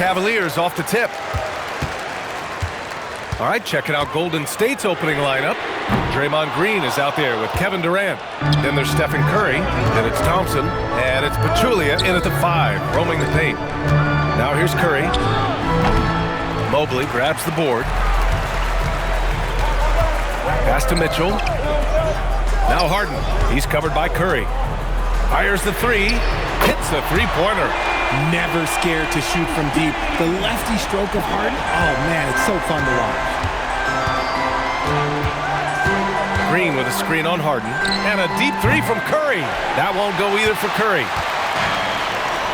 Cavaliers off the tip. All right, checking out Golden State's opening lineup. Draymond Green is out there with Kevin Durant. Then there's Stephen Curry, and it's Thompson, and it's Pachulia in at the 5, roaming the paint. Now here's Curry. Mobley grabs the board. Pass to Mitchell. Now Harden. He's covered by Curry. Fires the 3. Hits the three-pointer. Never scared to shoot from deep. The lefty stroke of Harden, oh man, it's so fun to watch. Green with a screen on Harden. And a deep 3 from Curry. That won't go either for Curry.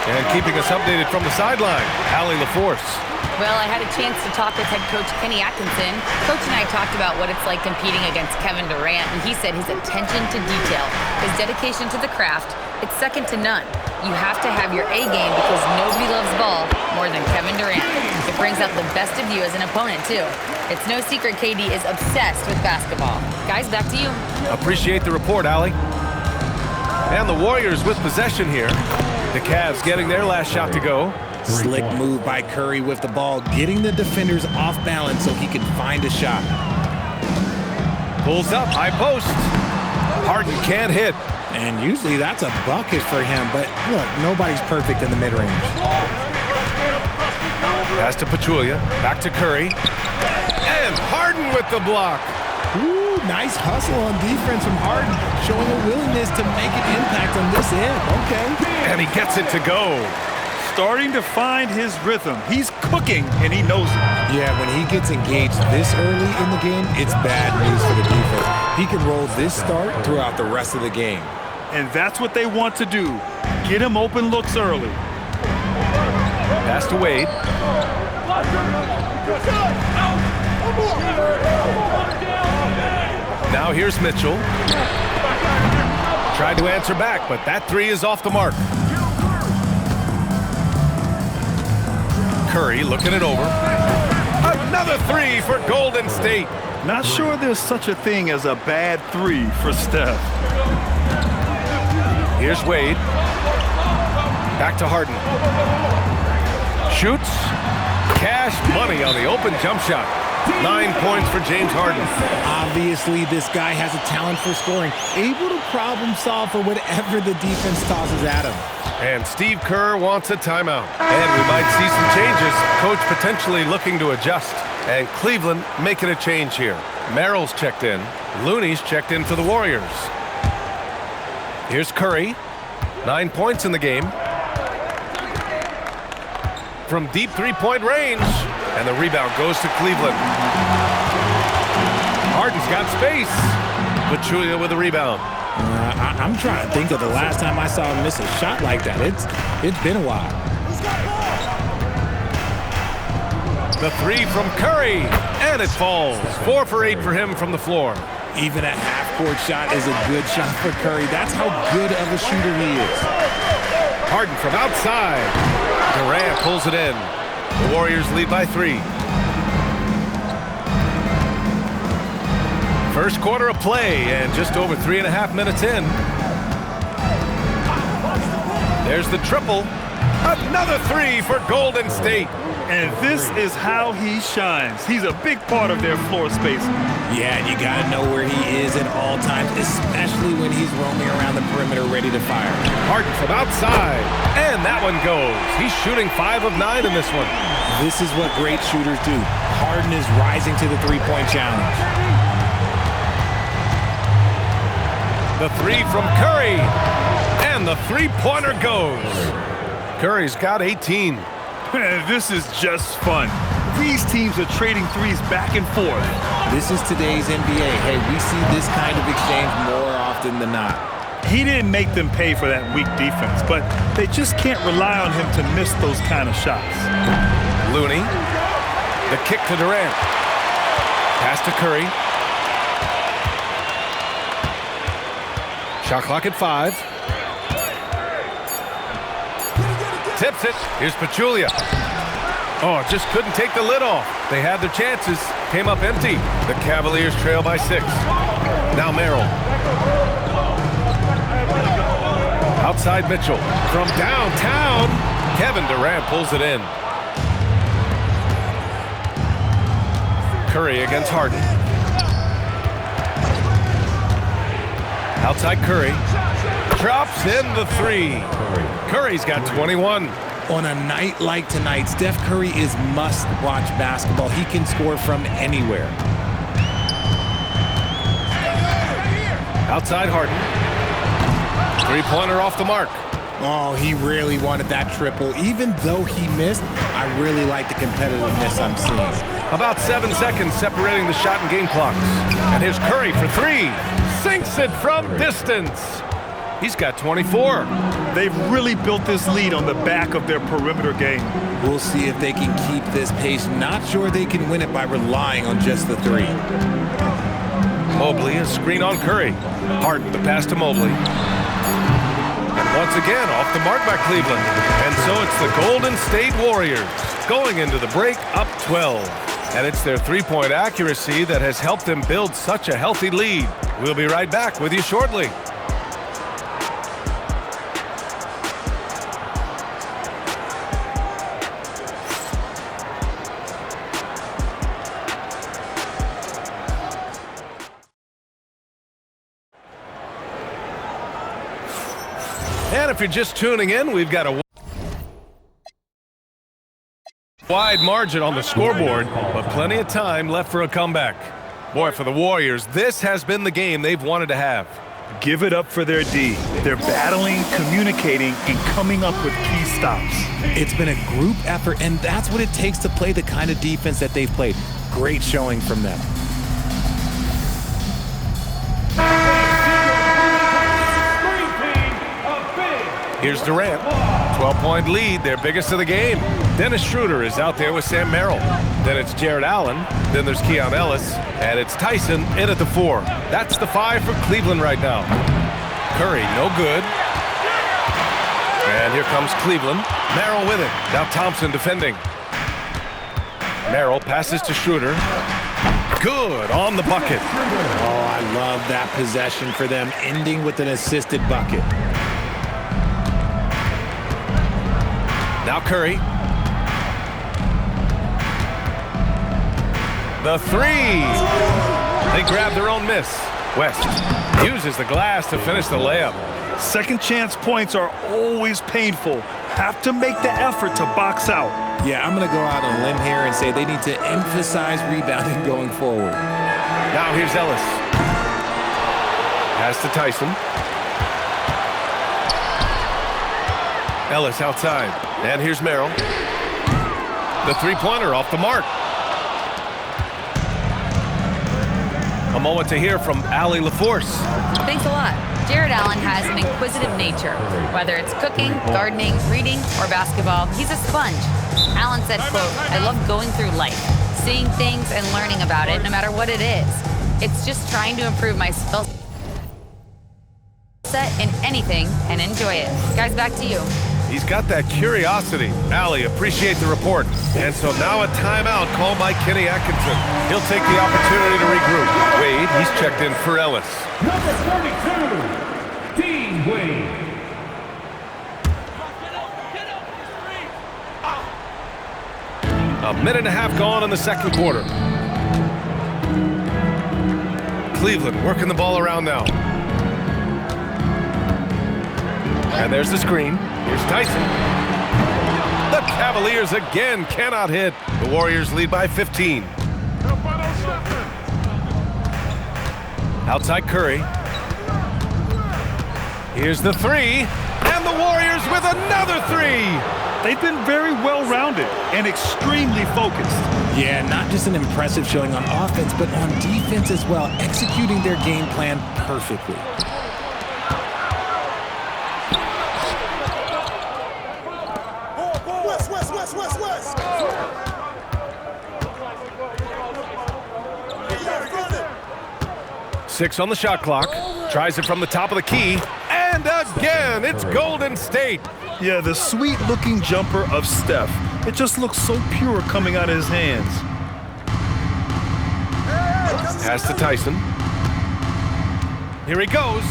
And keeping us updated from the sideline, Allie LaForce. Well, I had a chance to talk with head coach Kenny Atkinson. Coach and I talked about what it's like competing against Kevin Durant, and he said his attention to detail, his dedication to the craft, it's second to none. You have to have your A game because nobody loves ball more than Kevin Durant. It brings out the best of you as an opponent, too. It's no secret KD is obsessed with basketball. Guys, back to you. Appreciate the report, Allie. And the Warriors with possession here. The Cavs getting their last shot to go. Slick move by Curry with the ball, getting the defenders off balance so he can find a shot. Pulls up, high post. Harden can't hit. And usually that's a bucket for him, but look, nobody's perfect in the mid-range. Pass to Pachulia, back to Curry. And Harden with the block. Ooh, nice hustle on defense from Harden, showing a willingness to make an impact on this end. Okay. And he gets it to go. Starting to find his rhythm. He's cooking, and he knows it. Yeah, when he gets engaged this early in the game, it's bad news for the defense. He can roll this start throughout the rest of the game. And that's what they want to do. Get him open looks early. Pass to Wade. Now here's Mitchell. Tried to answer back, but that 3 is off the mark. Curry looking it over. Another 3 for Golden State. Not sure there's such a thing as a bad 3 for Steph. Here's Wade. Back to Harden. Shoots. Cash money on the open jump shot. 9 points for James Harden. Obviously, this guy has a talent for scoring, able to problem solve for whatever the defense tosses at him. And Steve Kerr wants a timeout. And we might see some changes. Coach potentially looking to adjust. And Cleveland making a change here. Merrill's checked in. Looney's checked in for the Warriors. Here's Curry. 9 points in the game. From deep three-point range. And the rebound goes to Cleveland. Harden's got space. Pachulia with the rebound. I'm trying to think of the last time I saw him miss a shot like that. It's been a while. The 3 from Curry, and it falls. 4 for 8 for him from the floor. Even a half-court shot is a good shot for Curry. That's how good of a shooter he is. Harden from outside. Durant pulls it in. The Warriors lead by 3. First quarter of play, and just over 3.5 minutes in. There's the triple. Another 3 for Golden State. And this is how he shines. He's a big part of their floor space. Yeah, and you got to know where he is at all times, especially when he's roaming around the perimeter ready to fire. Harden from outside, and that one goes. He's shooting 5 of 9 in this one. This is what great shooters do. Harden is rising to the three-point challenge. The 3 from Curry, and the three-pointer goes. Curry's got 18. This is just fun. These teams are trading threes back and forth. This is today's NBA. Hey, we see this kind of exchange more often than not. He didn't make them pay for that weak defense, but they just can't rely on him to miss those kind of shots. Looney, the kick to Durant. Pass to Curry. Shot clock at 5. Tips it. Here's Pachulia. Oh, just couldn't take the lid off. They had their chances. Came up empty. The Cavaliers trail by 6. Now Merrill. Outside Mitchell. From downtown, Kevin Durant pulls it in. Curry against Harden. Outside Curry. Drops in the three. Curry's got 21. On a night like tonight, Steph Curry is must-watch basketball. He can score from anywhere. Outside Harden. Three-pointer off the mark. Oh, he really wanted that triple. Even though he missed, I really like the competitiveness I'm seeing. About 7 seconds separating the shot and game clocks. And here's Curry for three. Sinks it from distance. He's got 24. They've really built this lead on the back of their perimeter game. We'll see if they can keep this pace. Not sure they can win it by relying on just the three. Mobley, a screen on Curry. Harden, the pass to Mobley. And once again, off the mark by Cleveland. And so it's the Golden State Warriors going into the break up 12. And it's their three-point accuracy that has helped them build such a healthy lead. We'll be right back with you shortly. And if you're just tuning in, we've got a wide margin on the scoreboard, but plenty of time left for a comeback. Boy, for the Warriors, this has been the game they've wanted to have. Give it up for their D. They're battling, communicating, and coming up with key stops. It's been a group effort, and that's what it takes to play the kind of defense that they've played. Great showing from them. Here's Durant. 12-point lead, their biggest of the game. Dennis Schroeder is out there with Sam Merrill. Then it's Jared Allen. Then there's Keon Ellis. And it's Tyson in at the 4. That's the 5 for Cleveland right now. Curry, no good. And here comes Cleveland. Merrill with it. Now Thompson defending. Merrill passes to Schroeder. Good on the bucket. Oh, I love that possession for them, ending with an assisted bucket. Now Curry. The three. They grab their own miss. West uses the glass to finish the layup. Second chance points are always painful. Have to make the effort to box out. Yeah, I'm going to go out on a limb here and say they need to emphasize rebounding going forward. Now here's Ellis. Pass to Tyson. Ellis outside. And here's Merrill. The three-pointer off the mark. A moment to hear from Allie LaForce. Thanks a lot. Jared Allen has an inquisitive nature. Whether it's cooking, gardening, reading, or basketball, he's a sponge. Allen said, quote, "I love going through life, seeing things and learning about it no matter what it is. It's just trying to improve my skill set in anything and enjoy it." Guys, back to you. He's got that curiosity. Allie, appreciate the report. And so now a timeout called by Kenny Atkinson. He'll take the opportunity to regroup. Wade, he's checked in for Ellis. Number 42, Dean Wade. A minute and a half gone in the second quarter. Cleveland working the ball around now. And there's the screen. Here's Tyson. The Cavaliers again cannot hit. The Warriors lead by 15. Outside Curry. Here's the three. And the Warriors with another three. They've been very well-rounded and extremely focused. Yeah, not just an impressive showing on offense, but on defense as well, executing their game plan perfectly. West. 6 on the shot clock. Tries it from the top of the key. And again, it's Golden State. Yeah, the sweet-looking jumper of Steph. It just looks so pure coming out of his hands. Pass to Tyson. Here he goes.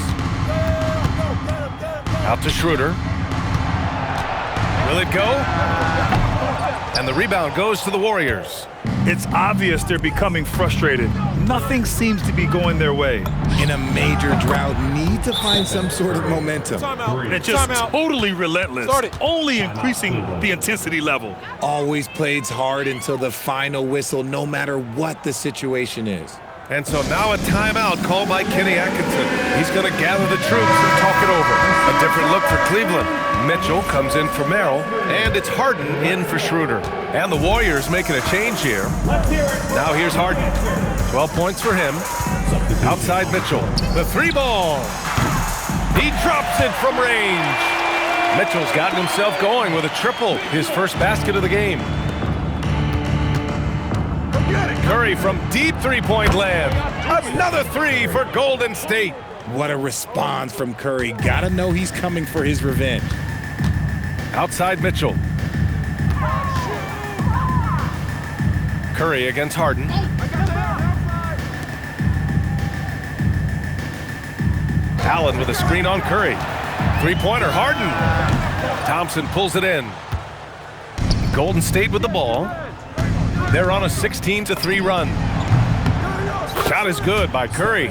Out to Schroeder. Will it go? And the rebound goes to the Warriors. It's obvious they're becoming frustrated. Nothing seems to be going their way. In a major drought, need to find some sort of momentum. They're just totally relentless, only increasing the intensity level. Always plays hard until the final whistle, no matter what the situation is. And so now a timeout called by Kenny Atkinson. He's going to gather the troops and talk it over. A different look for Cleveland. Mitchell comes in for Merrill, and it's Harden in for Schroeder. And the Warriors making a change here. Now here's Harden. 12 points for him. Outside Mitchell. The three ball. He drops it from range. Mitchell's gotten himself going with a triple, his first basket of the game. Curry from deep three-point land. Another three for Golden State. What a response from Curry. Gotta know he's coming for his revenge. Outside Mitchell. Curry against Harden. Allen with a screen on Curry. Three-pointer, Harden. Thompson pulls it in. Golden State with the ball. They're on a 16-3 run. Shot is good by Curry.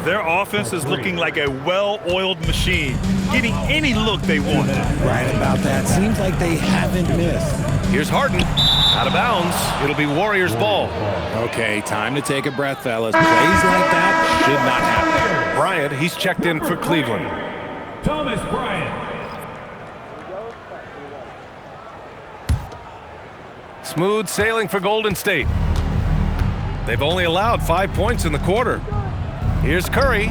Their offense is looking like a well-oiled machine, getting any look they want. Right about that. Seems like they haven't missed. Here's Harden. Out of bounds. It'll be Warriors ball. Okay, time to take a breath, fellas. Plays like that should not happen. Bryant, he's checked in for Cleveland. Thomas Bryant. Smooth sailing for Golden State. They've only allowed 5 points in the quarter. Here's Curry.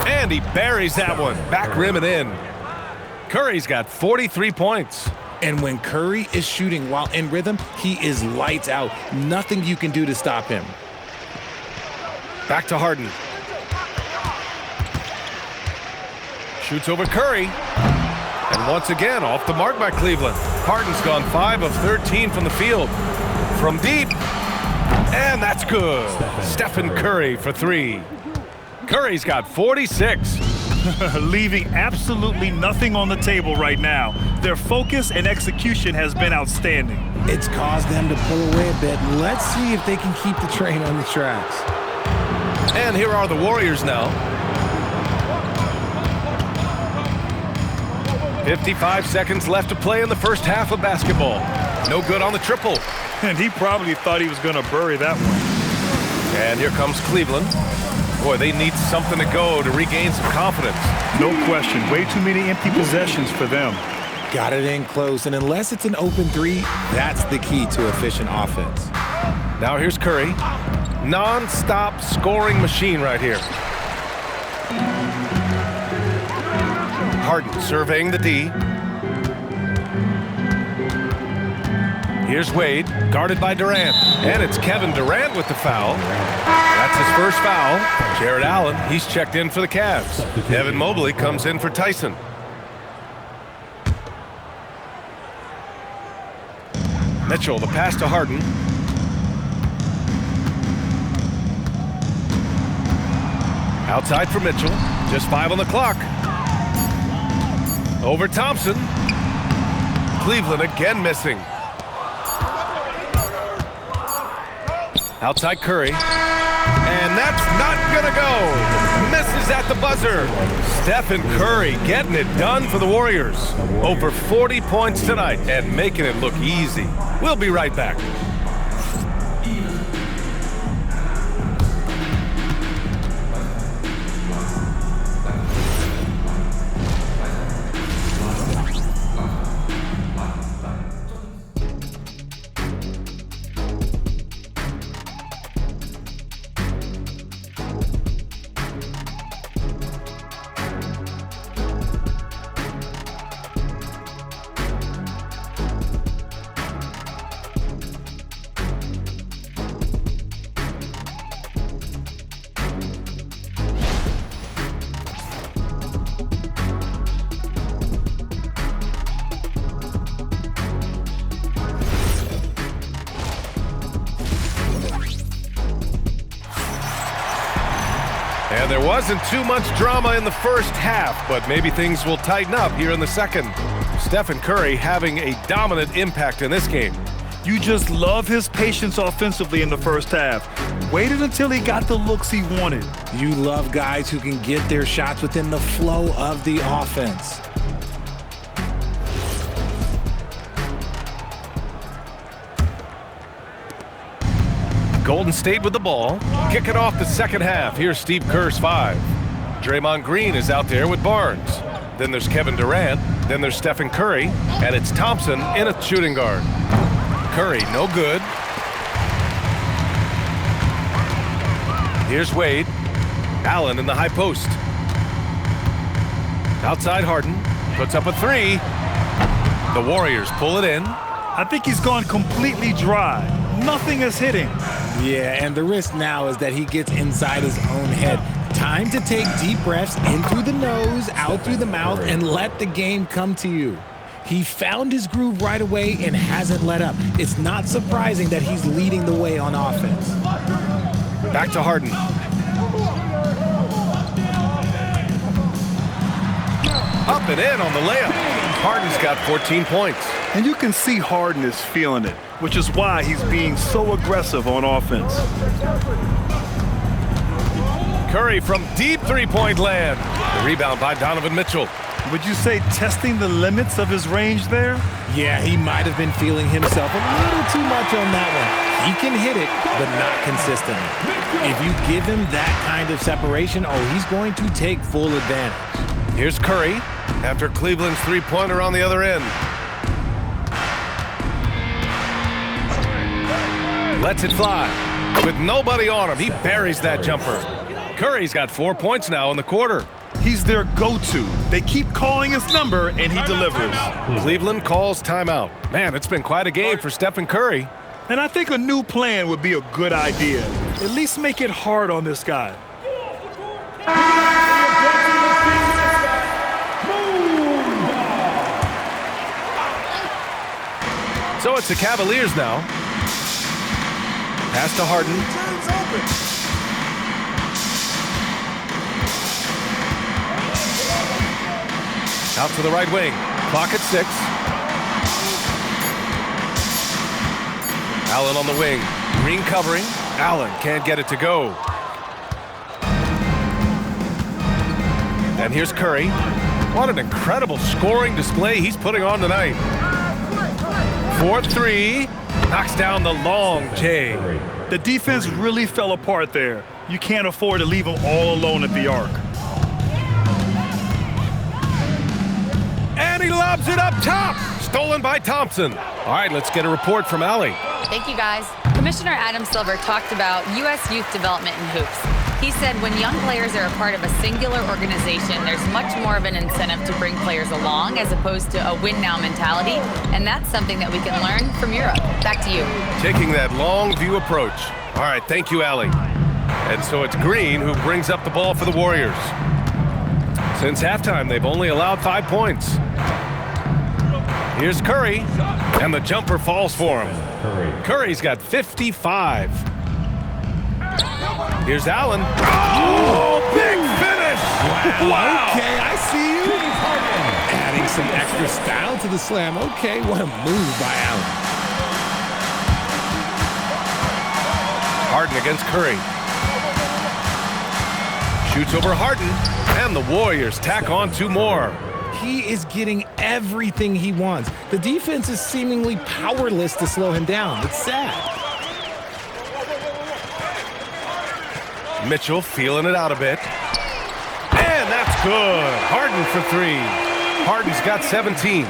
And he buries that one. Back rim and in. Curry's got 43 points. And when Curry is shooting while in rhythm, he is lights out. Nothing you can do to stop him. Back to Harden. Shoots over Curry. And once again, off the mark by Cleveland. Harden's gone 5 of 13 from the field. From deep. And that's good. Stephen Curry for three. Curry's got 46. Leaving absolutely nothing on the table right now. Their focus and execution has been outstanding. It's caused them to pull away a bit. Let's see if they can keep the train on the tracks. And here are the Warriors now. 55 seconds left to play in the first half of basketball. No good on the triple. And he probably thought he was going to bury that one. And here comes Cleveland. Boy, they need something to go to regain some confidence. No question. Way too many empty possessions for them. Got it in close, and unless it's an open three, that's the key to efficient offense. Now here's Curry. Non-stop scoring machine right here. Harden surveying the D. Here's Wade, guarded by Durant. And it's Kevin Durant with the foul. That's his first foul. Jared Allen, he's checked in for the Cavs. Evan Mobley comes in for Tyson. Mitchell, the pass to Harden. Outside for Mitchell. Just 5 on the clock. Over Thompson. Cleveland again missing. Outside Curry. And that's not gonna go. Misses at the buzzer. Stephen Curry getting it done for the Warriors. Over 40 points tonight and making it look easy. We'll be right back. And there wasn't too much drama in the first half, but maybe things will tighten up here in the second. Stephen Curry having a dominant impact in this game. You just love his patience offensively in the first half. Waited until he got the looks he wanted. You love guys who can get their shots within the flow of the offense. Golden State with the ball. Kicking off the second half. Here's Steve Kerr's 5. Draymond Green is out there with Barnes. Then there's Kevin Durant. Then there's Stephen Curry. And it's Thompson in a shooting guard. Curry, no good. Here's Wade. Allen in the high post. Outside Harden. Puts up a 3. The Warriors pull it in. I think he's gone completely dry. Nothing is hitting. Yeah, and the risk now is that he gets inside his own head. Time to take deep breaths in through the nose, out through the mouth, and let the game come to you. He found his groove right away and hasn't let up. It's not surprising that he's leading the way on offense. Back to Harden. Up and in on the layup. Harden's got 14 points. And you can see Harden is feeling it, which is why he's being so aggressive on offense. Curry from deep three-point land. The rebound by Donovan Mitchell. Would you say testing the limits of his range there? Yeah, he might have been feeling himself a little too much on that one. He can hit it, but not consistently. If you give him that kind of separation, he's going to take full advantage. Here's Curry after Cleveland's three-pointer on the other end. Lets it fly. With nobody on him, he buries that jumper. Curry's got 4 points now in the quarter. He's their go-to. They keep calling his number, and he delivers. Cleveland calls timeout. Man, it's been quite a game for Stephen Curry. And I think a new plan would be a good idea. At least make it hard on this guy. So it's the Cavaliers now. Pass to Harden. Out to the right wing. Clock at 6. Allen on the wing. Green covering. Allen can't get it to go. And here's Curry. What an incredible scoring display he's putting on tonight. 4-3. Knocks down the long J. The defense really fell apart there. You can't afford to leave them all alone at the arc. And he lobs it up top. Stolen by Thompson. All right, let's get a report from Allie. Thank you, guys. Commissioner Adam Silver talked about U.S. youth development in hoops. He said when young players are a part of a singular organization, there's much more of an incentive to bring players along as opposed to a win-now mentality, and that's something that we can learn from Europe. Back to you. Taking that long view approach. All right, thank you, Allie. And so it's Green who brings up the ball for the Warriors. Since halftime, they've only allowed 5 points. Here's Curry, and the jumper falls for him. Curry's got 55. Here's Allen. Oh, big finish! Wow. Okay, I see you. Adding some extra style to the slam. Okay, what a move by Allen. Harden against Curry. Shoots over Harden, and the Warriors tack on 2 more. He is getting everything he wants. The defense is seemingly powerless to slow him down. It's sad. Mitchell feeling it out a bit. And that's good. Harden for 3. Harden's got 17.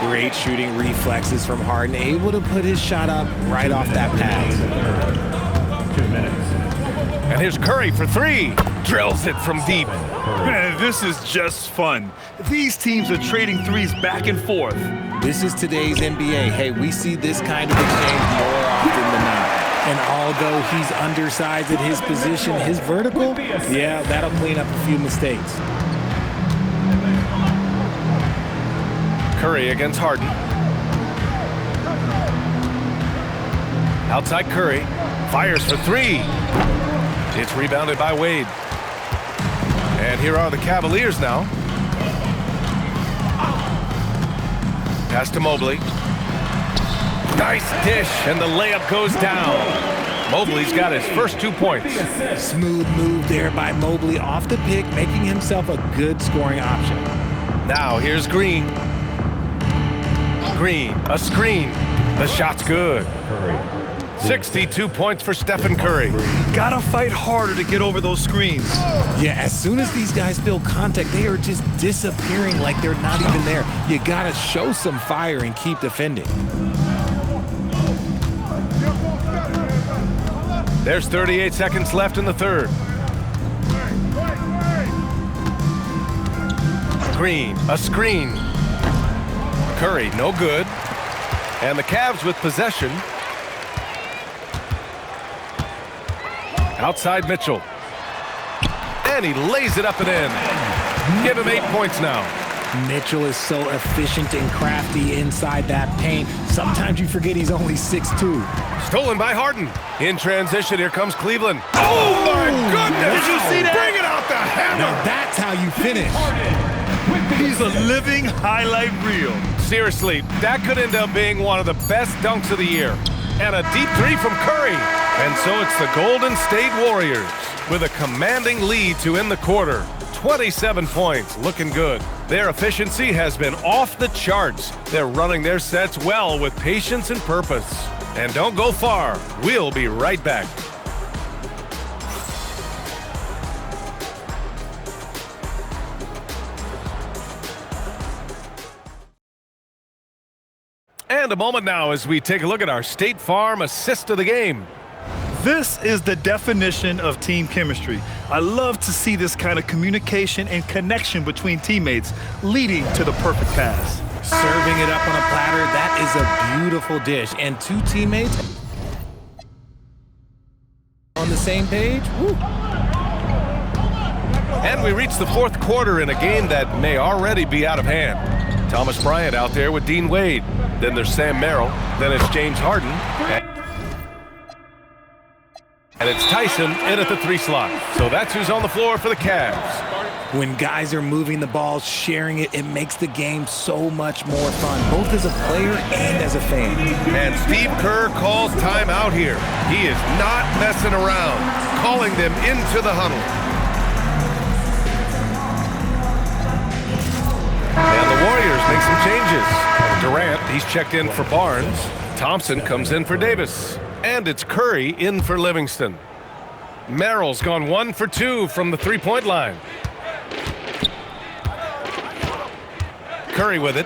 Great shooting reflexes from Harden, able to put his shot up right off that pass. 2 minutes. And here's Curry for 3. Drills it from deep. Man, this is just fun. These teams are trading threes back and forth. This is today's NBA. Hey, we see this kind of exchange more often than not. And although he's undersized at his position, his vertical, yeah, that'll clean up a few mistakes. Curry against Harden. Outside Curry. Fires for 3. It's rebounded by Wade. And here are the Cavaliers now. Pass to Mobley. Nice dish, and the layup goes down. Mobley's got his first 2 points. Smooth move there by Mobley off the pick, making himself a good scoring option. Now here's Green. Green, a screen. The shot's good. 62 points for Stephen Curry. Gotta fight harder to get over those screens. Yeah, as soon as these guys feel contact, they are just disappearing like they're not even there. You gotta show some fire and keep defending. There's 38 seconds left in the third. Green, a screen. Curry, no good. And the Cavs with possession. Outside Mitchell. And he lays it up and in. Give him 8 points now. Mitchell is so efficient and crafty inside that paint. Sometimes you forget he's only 6'2". Stolen by Harden. In transition, here comes Cleveland. Oh, my goodness! Did you see that? Bring it out the hammer! Now that's how you finish. He's a living highlight reel. Seriously, that could end up being one of the best dunks of the year. And a deep three from Curry. And so it's the Golden State Warriors with a commanding lead to end the quarter. 27 points, looking good. Their efficiency has been off the charts. They're running their sets well with patience and purpose. And don't go far. We'll be right back. And a moment now as we take a look at our State Farm assist of the game. This is the definition of team chemistry. I love to see this kind of communication and connection between teammates leading to the perfect pass. Serving it up on a platter, that is a beautiful dish. And two teammates on the same page. Woo. And we reach the fourth quarter in a game that may already be out of hand. Thomas Bryant out there with Dean Wade. Then there's Sam Merrill. Then it's James Harden. And it's Tyson in at the 3 slot. So that's who's on the floor for the Cavs. When guys are moving the ball, sharing it, it makes the game so much more fun, both as a player and as a fan. And Steve Kerr calls timeout here. He is not messing around, calling them into the huddle. And the Warriors make some changes. Durant, he's checked in for Barnes. Thompson comes in for Davis. And it's Curry in for Livingston. Merrill's gone 1 for 2 from the three-point line. Curry with it.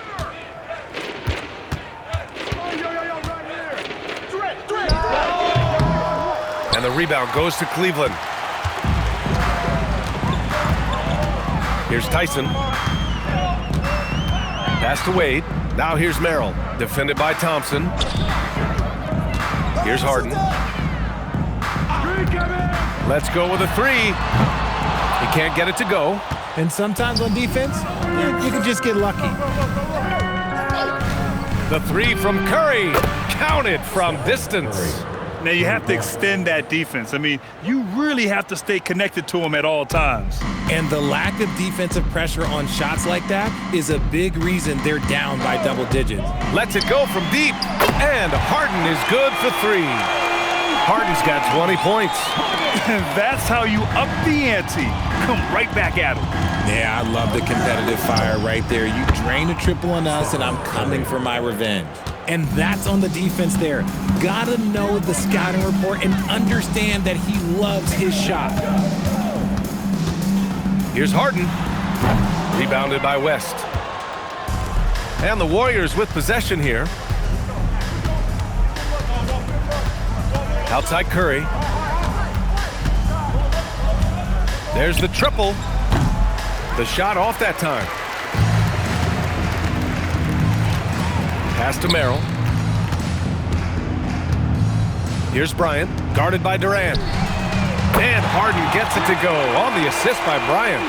And the rebound goes to Cleveland. Here's Tyson. Pass to Wade. Now here's Merrill. Defended by Thompson. Here's Harden. Let's go with a 3. He can't get it to go. And sometimes on defense, you can just get lucky. The 3 from Curry. Counted from distance. Now you have to extend that defense. I mean, you really have to stay connected to them at all times. And the lack of defensive pressure on shots like that is a big reason they're down by double digits. Lets it go from deep. And Harden is good for 3. Harden's got 20 points. And that's how you up the ante. Come right back at him. Yeah, I love the competitive fire right there. You drain a triple on us, and I'm coming for my revenge. And that's on the defense there. Gotta know the scouting report and understand that he loves his shot. Here's Harden. Rebounded by West. And the Warriors with possession here. Outside Curry. There's the triple. The shot off that time. Pass to Merrill. Here's Bryant, guarded by Durant. And Harden gets it to go on the assist by Bryant.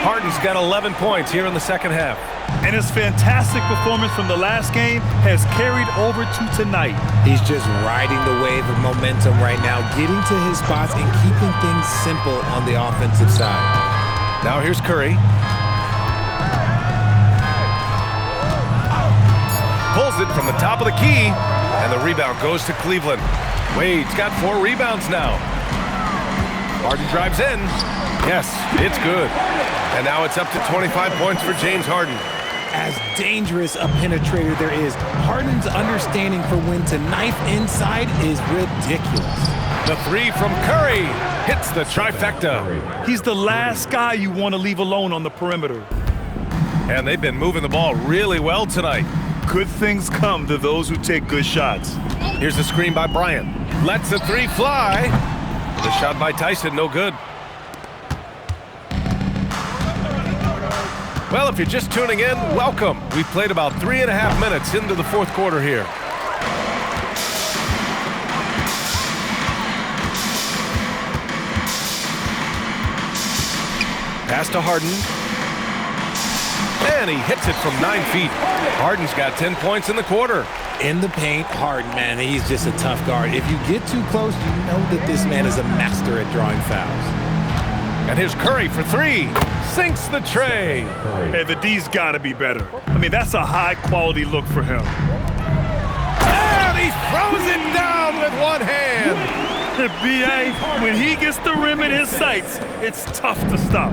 Harden's got 11 points here in the second half. And his fantastic performance from the last game has carried over to tonight. He's just riding the wave of momentum right now, getting to his spots and keeping things simple on the offensive side. Now here's Curry. pulls it from the top of the key, and the rebound goes to Cleveland. Wade's got 4 rebounds now. Harden drives in. Yes, it's good. And now it's up to 25 points for James Harden. As dangerous a penetrator there is, Harden's understanding for when to knife inside is ridiculous. The 3 from Curry hits the trifecta. He's the last guy you want to leave alone on the perimeter. And they've been moving the ball really well tonight. Good things come to those who take good shots. Here's the screen by Bryant. Lets the 3 fly. The shot by Tyson, no good. Well, if you're just tuning in, welcome. We've played about 3.5 minutes into the fourth quarter here. Pass to Harden. And he hits it from 9 feet. Harden's got 10 points in the quarter. In the paint, Harden, man, he's just a tough guard. If you get too close, you know that this man is a master at drawing fouls. And here's Curry for 3. Sinks the tray. Hey, the D's got to be better. I mean, that's a high-quality look for him. And he throws it down with one hand. B.A., when he gets the rim in his sights, it's tough to stop.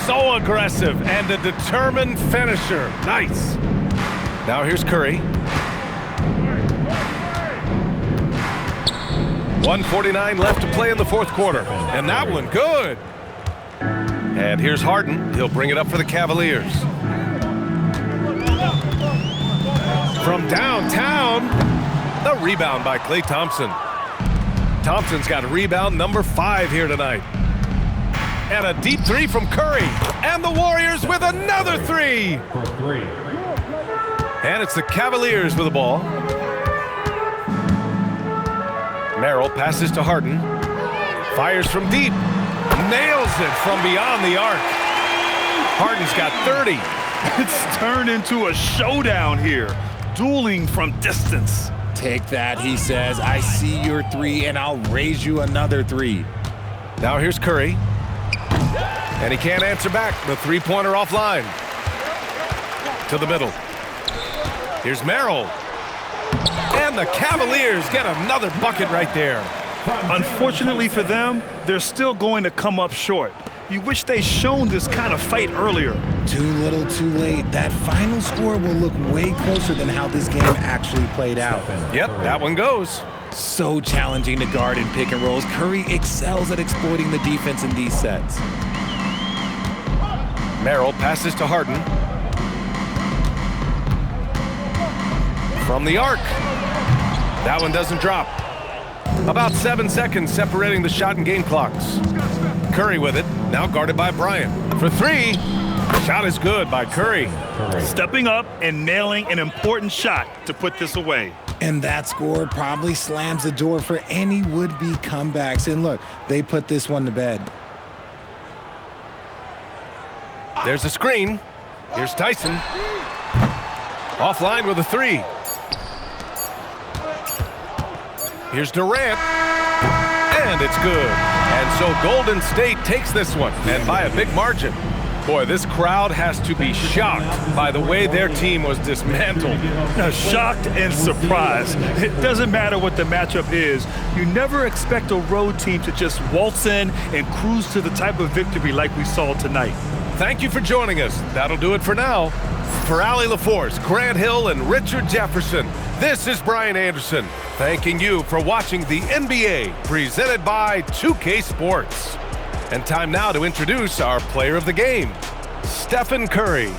So aggressive and a determined finisher. Nice. Now here's Curry. 1:49 left to play in the fourth quarter. And that one good. And here's Harden. He'll bring it up for the Cavaliers. From downtown, the rebound by Klay Thompson. Thompson's got rebound number 5 here tonight. And a deep 3 from Curry. And the Warriors with another 3. And it's the Cavaliers with the ball. Merrill passes to Harden. Fires from deep. Nails it from beyond the arc. Harden's got 30. It's turned into a showdown here. Dueling from distance. Take that, he says. I see your 3, and I'll raise you another 3. Now here's Curry. And he can't answer back. The 3-pointer offline. To the middle. Here's Merrill. And the Cavaliers get another bucket right there. Unfortunately for them, they're still going to come up short. You wish they'd shown this kind of fight earlier. Too little, too late. That final score will look way closer than how this game actually played out. Yep, that one goes. So challenging to guard in pick and rolls. Curry excels at exploiting the defense in these sets. Merrill passes to Harden. From the arc. That one doesn't drop. About 7 seconds separating the shot and game clocks. Curry with it, now guarded by Bryant. For 3, shot is good by Curry. Stepping up and nailing an important shot to put this away. And that score probably slams the door for any would-be comebacks. And look, they put this one to bed. There's a screen. Here's Tyson. Offline with a 3. Here's Durant. And it's good. And so Golden State takes this one, and by a big margin. Boy, this crowd has to be shocked by the way their team was dismantled. Now, shocked and surprised. It doesn't matter what the matchup is. You never expect a road team to just waltz in and cruise to the type of victory like we saw tonight. Thank you for joining us. That'll do it for now. For Allie LaForce, Grant Hill, and Richard Jefferson, this is Brian Anderson, thanking you for watching the NBA presented by 2K Sports. And time now to introduce our player of the game, Stephen Curry.